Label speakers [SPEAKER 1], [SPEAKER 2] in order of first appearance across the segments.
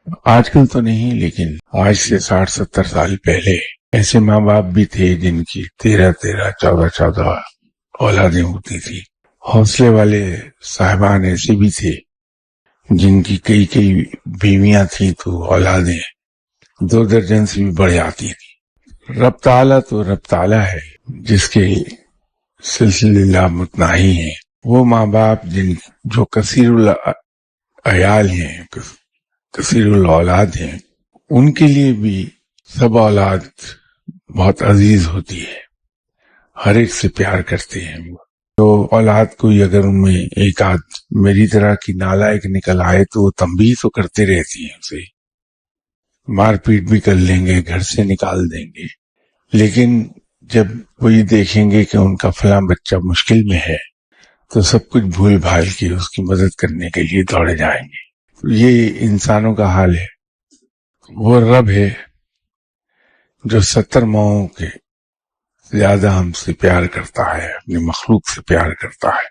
[SPEAKER 1] آج کل تو نہیں، لیکن آج سے 60-70 سال پہلے ایسے ماں باپ بھی تھے جن کی 13-13 14-14 اولادیں ہوتی تھی. حوصلے والے صاحبان ایسے بھی تھے جن کی کئی کئی بیویاں تھیں تو اولادیں 2 درجن سے بھی بڑھ جاتی تھی. رب تعالیٰ تو رب تعالیٰ ہے جس کے سلسلے لامتناہی ہیں. وہ ماں باپ جو کثیر العیال ہیں، کثیر الاولاد ہیں، ان کے لیے بھی سب اولاد بہت عزیز ہوتی ہے، ہر ایک سے پیار کرتے ہیں. تو اولاد کوئی اگر ان میں ایک آدھ میری طرح کی نالائق نکل آئے تو وہ تنبیہ تو کرتے رہتی ہیں، اسے مار پیٹ بھی کر لیں گے، گھر سے نکال دیں گے، لیکن جب وہ یہ دیکھیں گے کہ ان کا فلاں بچہ مشکل میں ہے تو سب کچھ بھول بھال کے اس کی مدد کرنے کے لیے دوڑے جائیں گے. یہ انسانوں کا حال ہے. وہ رب ہے جو 70 ماؤں کے زیادہ ہم سے پیار کرتا ہے، اپنی مخلوق سے پیار کرتا ہے.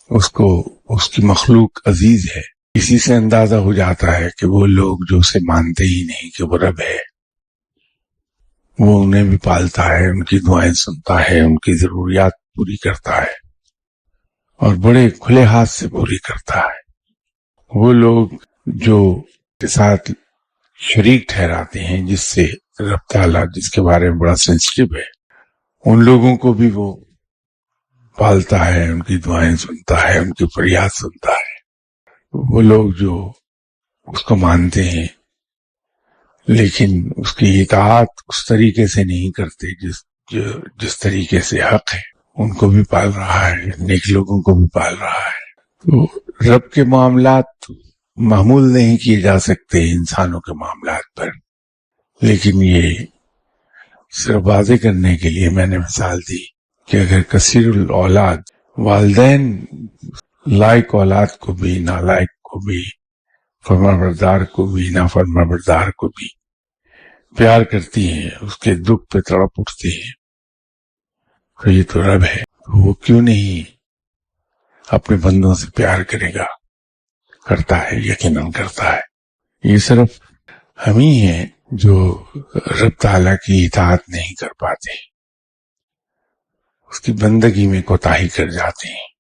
[SPEAKER 1] اس کو اس کی مخلوق عزیز ہے. اسی سے اندازہ ہو جاتا ہے کہ وہ لوگ جو اسے مانتے ہی نہیں کہ وہ رب ہے، وہ انہیں بھی پالتا ہے، ان کی دعائیں سنتا ہے، ان کی ضروریات پوری کرتا ہے اور بڑے کھلے ہاتھ سے پوری کرتا ہے. وہ لوگ جو کے ساتھ شریک ٹھہراتے ہیں، جس سے رب تعالیٰ جس کے بارے میں بڑا سینسٹیو ہے، ان لوگوں کو بھی وہ پالتا ہے، ان کی دعائیں سنتا ہے، ان کی فریاد سنتا ہے. وہ لوگ جو اس کو مانتے ہیں لیکن اس کی اطاعت اس طریقے سے نہیں کرتے جس طریقے سے حق ہے، ان کو بھی پال رہا ہے، نیک لوگوں کو بھی پال رہا ہے. تو رب کے معاملات محمول نہیں کیے جا سکتے انسانوں کے معاملات پر، لیکن یہ صرف واضح کرنے کے لیے میں نے مثال دی کہ اگر کثیر الاولاد والدین لائق اولاد کو بھی، نالائق کو بھی، فرمانبردار کو بھی، نافرمانبردار کو بھی پیار کرتی ہیں، اس کے دکھ پہ تڑپ اٹھتے ہیں، تو یہ تو رب ہے. وہ کیوں نہیں اپنے بندوں سے پیار کرے گا؟ کرتا ہے، یقیناً کرتا ہے. یہ صرف ہم ہی ہیں جو رب تعالیٰ کی اطاعت نہیں کر پاتے، اس کی بندگی میں کوتاہی کر جاتے ہیں.